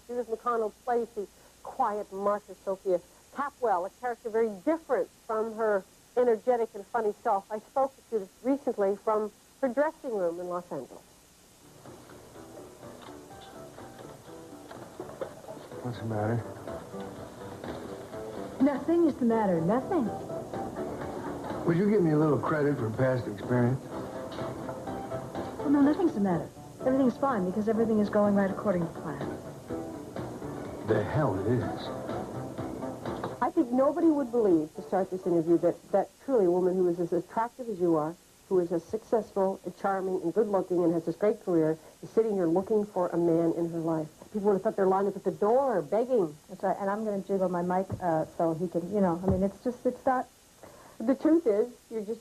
Judith McConnell plays the quiet Martha Sophia Capwell, a character very different from her energetic and funny self. I spoke with Judith recently from her dressing room in Los Angeles. What's the matter? Nothing is the matter. Nothing. Would you give me a little credit for past experience? Well, no, nothing's the matter. Everything's fine because everything is going right according to plan. The hell it is. I think nobody would believe, to start this interview, that truly a woman who is as attractive as you are, who is as successful and charming and good-looking and has this great career, is sitting here looking for a man in her life. People would have thought they're lined up at the door, begging. That's right, and I'm going to jiggle my mic so he can, you know, I mean, it's not... The truth is,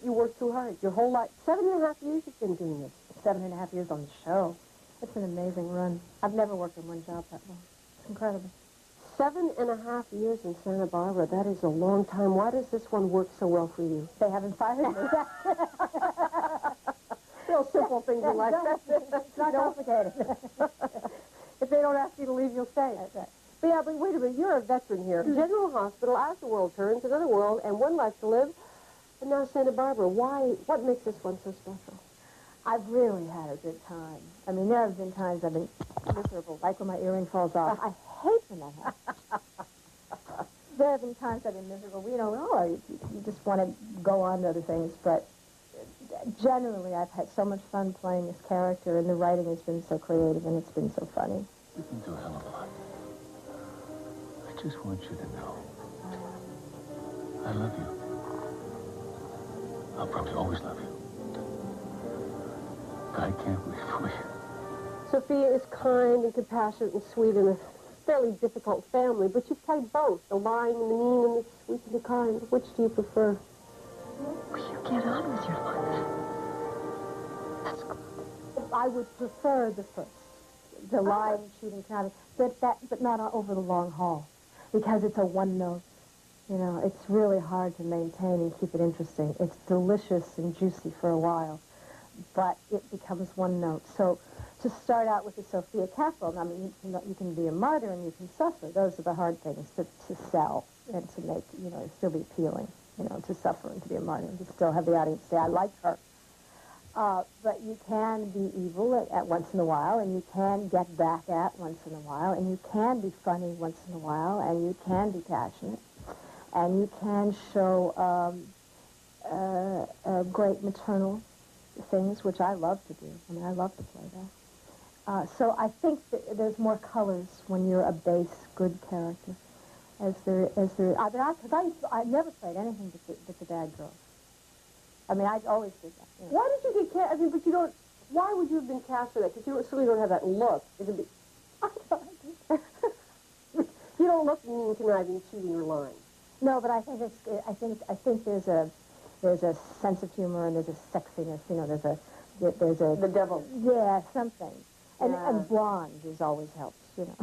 you work too hard. Your whole life, 7.5 years you've been doing this. 7.5 years on the show. It's an amazing run. I've never worked in one job that long. It's incredible. 7.5 years in Santa Barbara, that is a long time. Why does this one work so well for you? They haven't fired me. Real simple things in life. It's not complicated. If they don't ask you to leave, you'll stay. That's right. But yeah, but wait a minute, you're a veteran here. General Hospital, as the world turns, another world, and one life to live. And now Santa Barbara, why? What makes this one so special? I've really had a good time. I mean, there have been times I've been miserable, like when my earring falls off. I hate when that happens. There have been times I've been miserable. You know, you just want to go on to other things. But generally, I've had so much fun playing this character, and the writing has been so creative, and it's been so funny. You've been through a hell of a lot. I just want you to know I love you. I'll probably always love you. But I can't wait for you. Sophia is kind and compassionate and sweet in a fairly difficult family, but you play both, the lying and the mean and the sweet and the kind. Which do you prefer? Will you get on with your life? That's good. I would prefer the first, the lying, cheating, kind of, but not over the long haul, because it's a one note. You know, it's really hard to maintain and keep it interesting. It's delicious and juicy for a while, but it becomes one note. So to start out with the Sophia Capwell, I mean, you can be a martyr and you can suffer. Those are the hard things to sell and to make, you know, still be appealing, you know, to suffer and to be a martyr and to still have the audience say, I like her. But you can be evil at once in a while, and you can get back at once in a while, and you can be funny once in a while, and you can be passionate, and you can show great maternal things, which I love to do. I mean, I love to play that. So I think that there's more colors when you're a base, good character, as there. Because I never played anything but the bad girls. I mean, I always did that. You know. Why did you get cast? I mean, but you don't. Why would you have been cast for that? Because you certainly don't have that look. It'd be. You don't look mean, conniving, cheating, or lying. No, but I think there's a sense of humor and there's a sexiness. You know, there's a The devil. Yeah, something. And Yeah. and blonde is always helps. You know.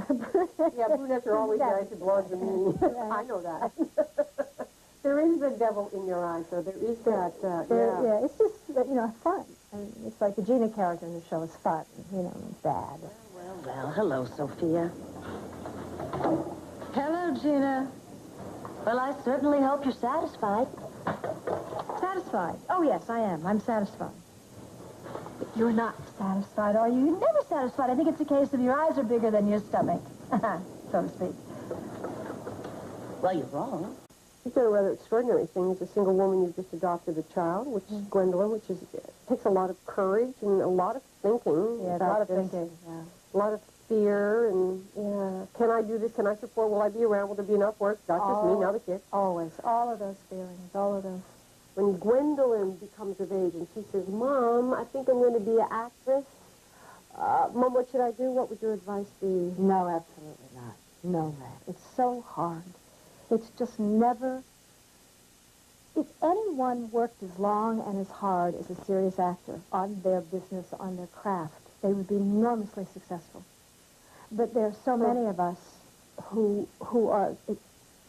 Yeah, brunettes are always nice and blondes are mean. I know that. There is the devil in your eyes, so there is that, Yeah, it's just, you know, fun. And it's like the Gina character in the show is fun, you know, and bad. Well, hello, Sophia. Hello, Gina. Well, I certainly hope you're satisfied. Satisfied? Oh, yes, I am. I'm satisfied. But you're not satisfied, are you? You're never satisfied. I think it's a case of your eyes are bigger than your stomach, so to speak. Well, you're wrong. You've done a rather extraordinary thing. As a single woman, you've just adopted a child, which is Gwendolyn, which takes a lot of courage and a lot of thinking. Yeah, a lot of thinking, yeah. A lot of fear, and, can I do this? Can I support? Will I be around? Will there be enough work? Not just me, now the kids. Always. All of those feelings, all of those. When Gwendolyn becomes of age and she says, Mom, I think I'm going to be an actress. Mom, what should I do? What would your advice be? No, absolutely not. No, man. It's so hard. It's just never... If anyone worked as long and as hard as a serious actor on their business, on their craft, they would be enormously successful. But there are so many of us who are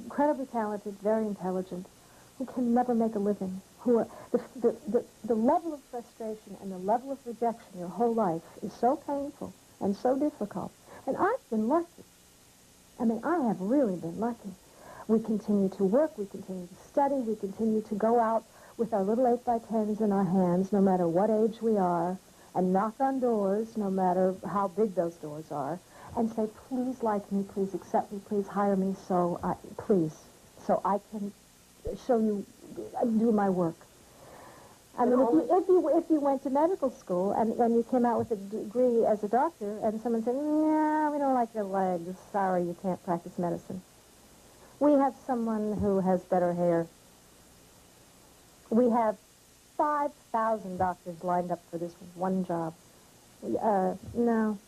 incredibly talented, very intelligent, who can never make a living, who are... The level of frustration and the level of rejection your whole life is so painful and so difficult. And I've been lucky. I mean, I have really been lucky. We continue to work, we continue to study, we continue to go out with our little 8x10s in our hands, no matter what age we are, and knock on doors, no matter how big those doors are, and say, please like me, please accept me, please hire me, so I can show you, do my work. I mean, if you went to medical school and you came out with a degree as a doctor, and someone said, "Yeah, we don't like your legs. Sorry, you can't practice medicine." We have someone who has better hair. We have 5,000 doctors lined up for this one job. No.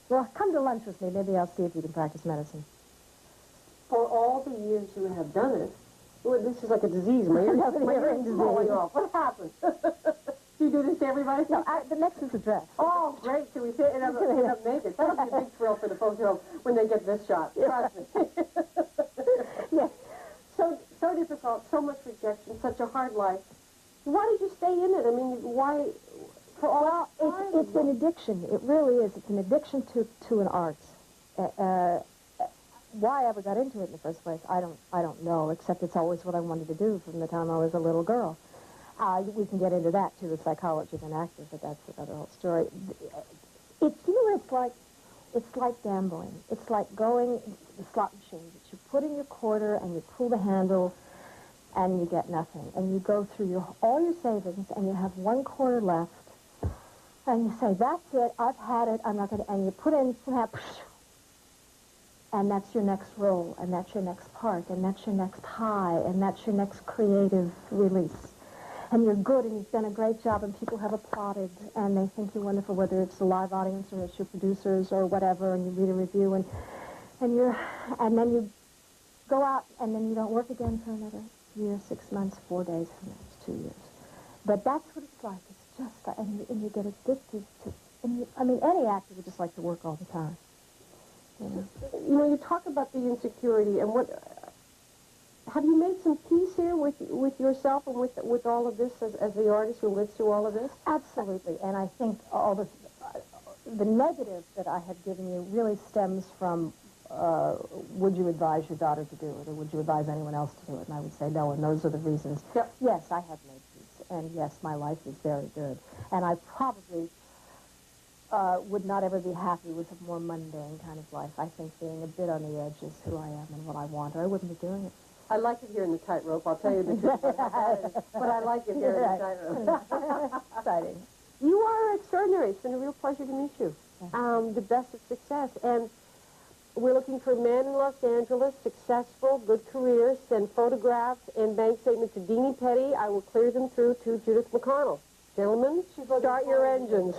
Well, come to lunch with me. Maybe I'll see if you can practice medicine. For all the years you have done it, well, this is like a disease. My ear's falling off. What happened? Do you do this to everybody? No, the next is a dress. Oh, great. Can we fit it up naked? That'll be a big thrill for the folks at home when they get this shot. Trust me. Yes. So difficult, so much rejection, such a hard life. Why did you stay in it? I mean, why? For all it's an addiction. It really is. It's an addiction to an art. Why I ever got into it in the first place, I don't know, except it's always what I wanted to do from the time I was a little girl. We can get into that, too, the psychology of an actor, but that's another whole story. It's like gambling. It's like going the slot machine. You put in your quarter and you pull the handle and you get nothing. And you go through all your savings and you have one quarter left and you say, that's it, I've had it, I'm not going to, and you put in, and that's your next role, and that's your next part, and that's your next high, and that's your next creative release. And you're good, and you've done a great job, and people have applauded, and they think you're wonderful, whether it's a live audience or it's your producers or whatever, and you read a review, and then you go out, and then you don't work again for another year, 6 months, 4 days, who knows, 2 years. But that's what it's like. It's just like, and you get addicted to, any actor would just like to work all the time. You know, you talk about the insecurity, and have you made some peace here with yourself and with all of this as the artist who lives through all of this? Absolutely, and I think all the negative that I have given you really stems from would you advise your daughter to do it, or would you advise anyone else to do it? And I would say no, and those are the reasons. Yep. Yes, I have made peace, and yes, my life is very good, and I probably would not ever be happy with a more mundane kind of life. I think being a bit on the edge is who I am and what I want, or I wouldn't be doing it. I like it here in the tightrope, I'll tell you the truth. But I like it here in the tightrope. Exciting. You are extraordinary. It's been a real pleasure to meet you. The best of success. And we're looking for men in Los Angeles, successful, good careers. Send photographs and bank statements to Deanie Petty. I will clear them through to Judith McConnell. Gentlemen, start your engines.